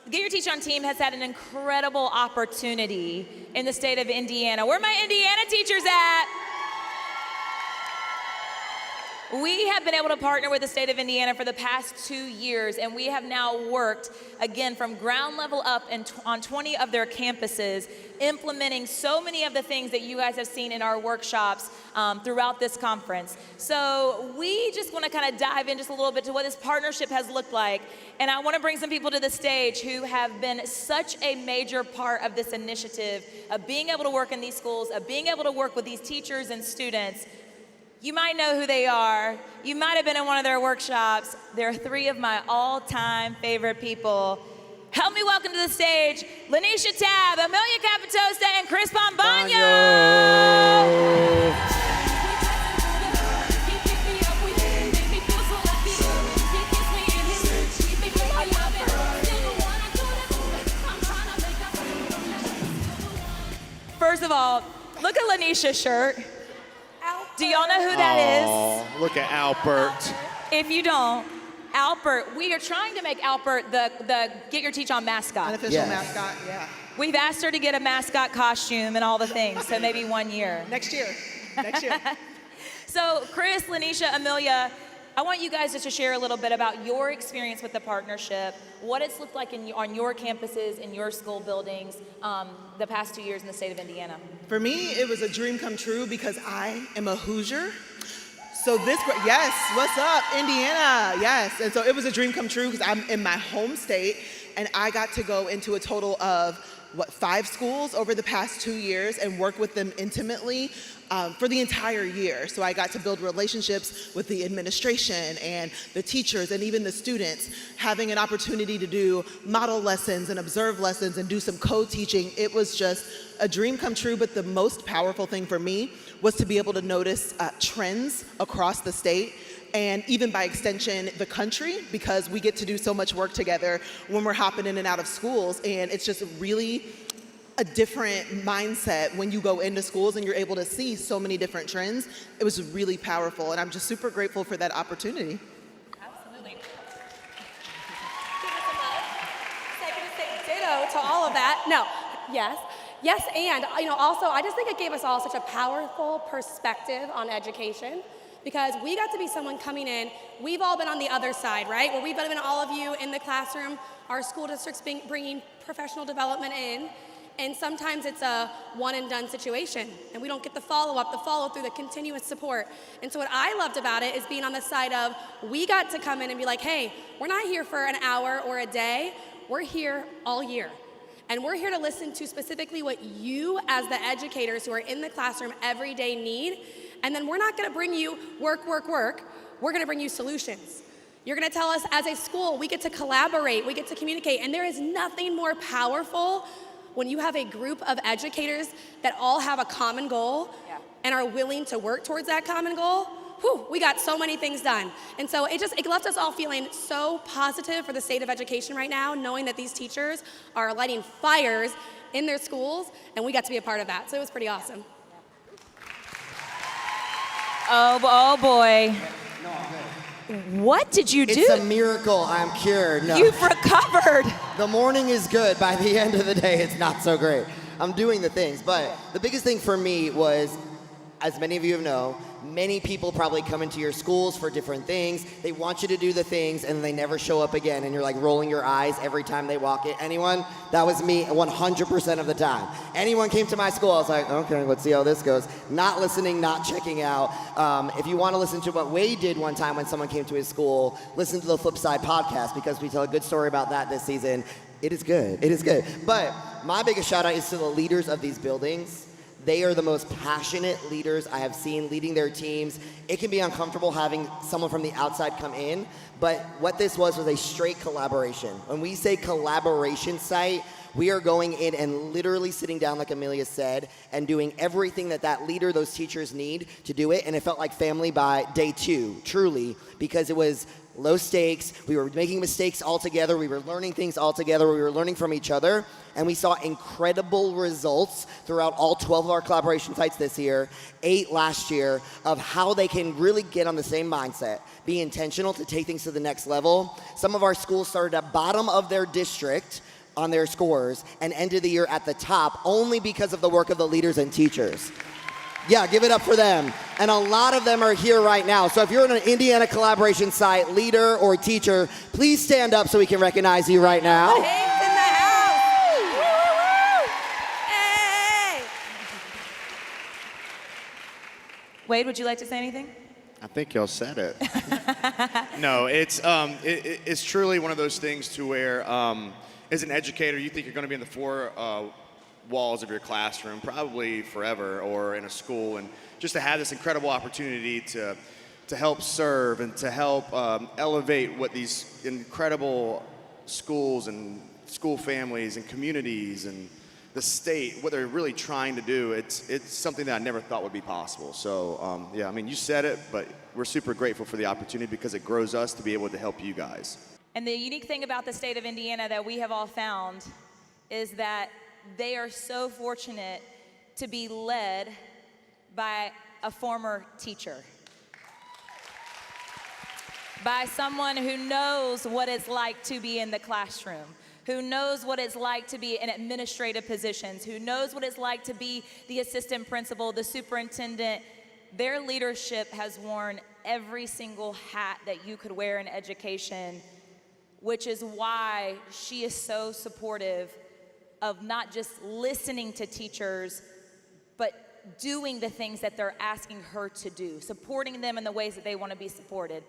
Get Your Teach On team has had an incredible opportunity in the state of Indiana. Where are my Indiana teachers at? We have been able to partner with the state of Indiana for the past 2 years, and we have now worked, again, from ground level up and on 20 of their campuses, implementing so many of the things that you guys have seen in our workshops throughout this conference. So we just want to kind of dive in just a little bit to what this partnership has looked like. And I want to bring some people to the stage who have been such a major part of this initiative of being able to work in these schools, of being able to work with these teachers and students. You might know who they are. You might have been in one of their workshops. They're 3 of my all-time favorite people. Help me welcome to the stage, Lanisha Tab, Amelia Capitosta, and Chris Bombagno. First of all, look at Lanisha's shirt. Do y'all know who that is? Look at Albert. If you don't, Albert, we are trying to make Albert the Get Your Teach On mascot. Unofficial mascot, yeah. We've asked her to get a mascot costume and all the things, so maybe 1 year. Next year. So Chris, Lanisha, Amelia, I want you guys just to share a little bit about your experience with the partnership, what it's looked like on your campuses, in your school buildings, the past 2 years in the state of Indiana. For me, it was a dream come true because I am a Hoosier. So yes, what's up, Indiana? Yes, and so it was a dream come true because I'm in my home state, and I got to go into a total of 5 schools over the past 2 years and work with them intimately for the entire year. So I got to build relationships with the administration and the teachers and even the students, having an opportunity to do model lessons and observe lessons and do some co-teaching. It was just a dream come true, but the most powerful thing for me was to be able to notice trends across the state and even by extension, the country, because we get to do so much work together when we're hopping in and out of schools. And it's just really a different mindset when you go into schools and you're able to see so many different trends. It was really powerful, and I'm just super grateful for that opportunity. Absolutely. Ditto to all of that. No, yes, and also I just think it gave us all such a powerful perspective on education, because we got to be someone coming in. We've all been on the other side, right? Where we've been all of you in the classroom, our school districts bringing professional development in. And sometimes it's a one and done situation, and we don't get the follow-up, the follow-through, the continuous support. And so what I loved about it is being on the side of, we got to come in and be like, hey, we're not here for an hour or a day, we're here all year. And we're here to listen to specifically what you as the educators who are in the classroom every day need. And then we're not gonna bring you work, we're gonna bring you solutions. You're gonna tell us as a school, we get to collaborate, we get to communicate, and there is nothing more powerful when you have a group of educators that all have a common goal and are willing to work towards that common goal. Whew, we got so many things done. And so it left us all feeling so positive for the state of education right now, knowing that these teachers are lighting fires in their schools, and we got to be a part of that. So it was pretty awesome. Oh boy. What did you do? It's a miracle I'm cured. No. You've recovered. The morning is good. By the end of the day, it's not so great. I'm doing the things, but the biggest thing for me was, as many of you know, many people probably come into your schools for different things. They want you to do the things and they never show up again, and you're like rolling your eyes every time they walk in. Anyone? That was me 100% of the time. Anyone came to my school, I was like, okay, let's see how this goes. Not listening, not checking out. If you want to listen to what Wade did one time when someone came to his school, listen to the Flip Side podcast, because we tell a good story about that this season. It is good. It is good. But my biggest shout out is to the leaders of these buildings. They are the most passionate leaders I have seen leading their teams. It can be uncomfortable having someone from the outside come in, but what this was a straight collaboration. When we say collaboration site, we are going in and literally sitting down, like Amelia said, and doing everything that leader, those teachers need to do it. And it felt like family by day 2, truly, because it was low stakes. We were making mistakes all together. We were learning things all together. We were learning from each other. And we saw incredible results throughout all 12 of our collaboration sites this year, 8 last year, of how they can really get on the same mindset, be intentional to take things to the next level. Some of our schools started at bottom of their district, on their scores and ended the year at the top only because of the work of the leaders and teachers. Yeah, give it up for them. And a lot of them are here right now. So if you're in an Indiana collaboration site, leader or teacher, please stand up so we can recognize you right now. Pink's in the house. Woo, woo, woo. Hey. Wade, would you like to say anything? I think y'all said it. No, it's truly one of those things to where, as an educator, you think you're going to be in the four walls of your classroom, probably forever, or in a school, and just to have this incredible opportunity to help serve and to help elevate what these incredible schools and school families and communities and the state, what they're really trying to do, it's something that I never thought would be possible. So, yeah, I mean, you said it, but we're super grateful for the opportunity because it grows us to be able to help you guys. And the unique thing about the state of Indiana that we have all found is that they are so fortunate to be led by a former teacher, by someone who knows what it's like to be in the classroom, who knows what it's like to be in administrative positions, who knows what it's like to be the assistant principal, the superintendent. Their leadership has worn every single hat that you could wear in education, which is why she is so supportive of not just listening to teachers, but doing the things that they're asking her to do, supporting them in the ways that they want to be supported.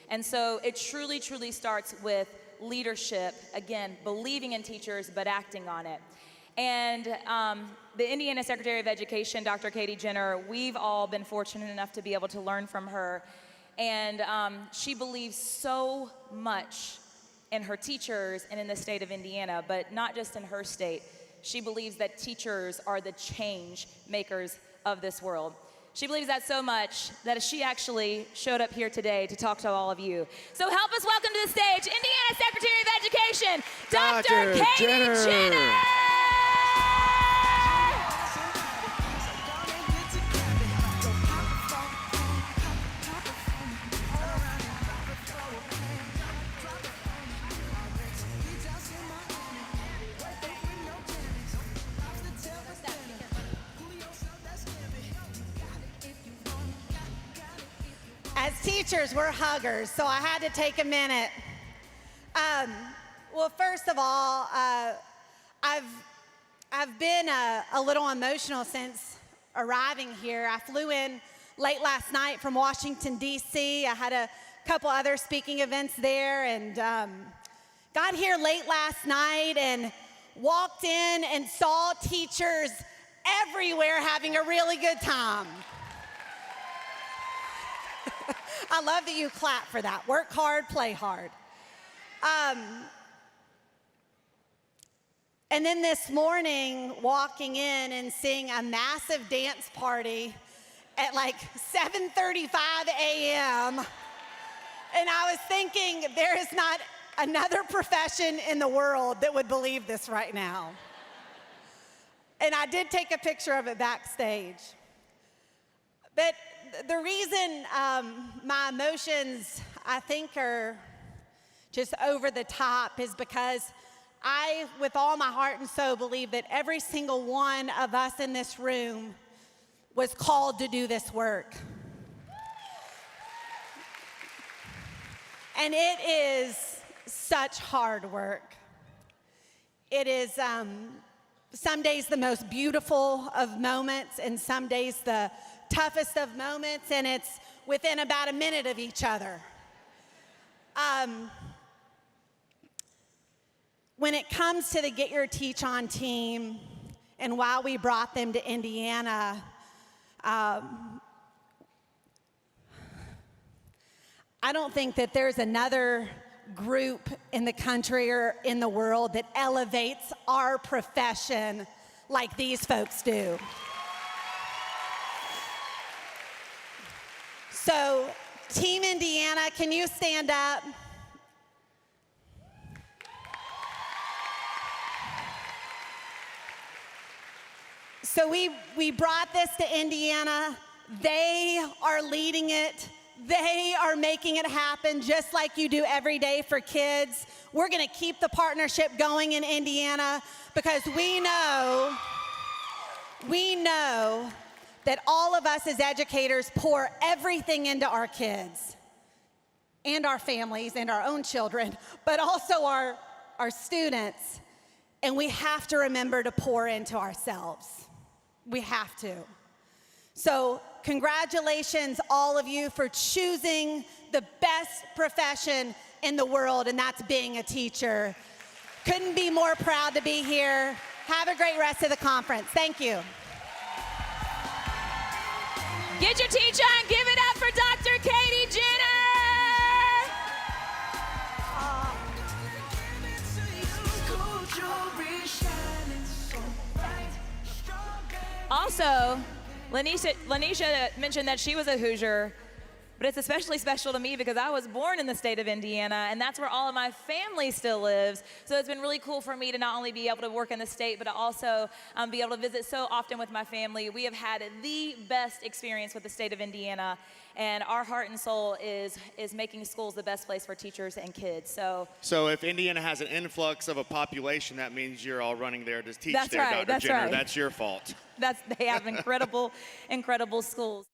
And so it truly, truly starts with leadership, again, believing in teachers, but acting on it. And the Indiana Secretary of Education, Dr. Katie Jenner, we've all been fortunate enough to be able to learn from her. And she believes so much in her teachers and in the state of Indiana, but not just in her state. She believes that teachers are the change makers of this world. She believes that so much that she actually showed up here today to talk to all of you. So help us welcome to the stage Indiana Secretary of Education, Dr. Katie Jenner. As teachers, we're huggers, so I had to take a minute. Well, first of all, I've been a little emotional since arriving here. I flew in late last night from Washington, D.C. I had a couple other speaking events there, and got here late last night and walked in and saw teachers everywhere having a really good time. I love that you clap for that. Work hard, play hard. And then this morning, walking in and seeing a massive dance party at like 7:35 a.m. And I was thinking, there is not another profession in the world that would believe this right now. And I did take a picture of it backstage. But the reason my emotions, I think, are just over the top is because I, with all my heart and soul, believe that every single one of us in this room was called to do this work. And it is such hard work. It is some days the most beautiful of moments, and some days the toughest of moments, and it's within about a minute of each other. When it comes to the Get Your Teach On team, and why we brought them to Indiana, I don't think that there's another group in the country or in the world that elevates our profession like these folks do. So, Team Indiana, can you stand up? So we brought this to Indiana. They are leading it. They are making it happen just like you do every day for kids. We're going to keep the partnership going in Indiana because we know that all of us as educators pour everything into our kids and our families and our own children, but also our students. And we have to remember to pour into ourselves. We have to. So congratulations, all of you, for choosing the best profession in the world, and that's being a teacher. Couldn't be more proud to be here. Have a great rest of the conference. Thank you. Get your teacher and give it up for Dr. Katie Jenner. Also, Lanisha mentioned that she was a Hoosier, but it's especially special to me because I was born in the state of Indiana, and that's where all of my family still lives. So it's been really cool for me to not only be able to work in the state, but to also be able to visit so often with my family. We have had the best experience with the state of Indiana, and our heart and soul is making schools the best place for teachers and kids. So if Indiana has an influx of a population, that means you're all running there to teach That's there, right, Dr. that's Jenner. right. That's your fault. they have incredible schools.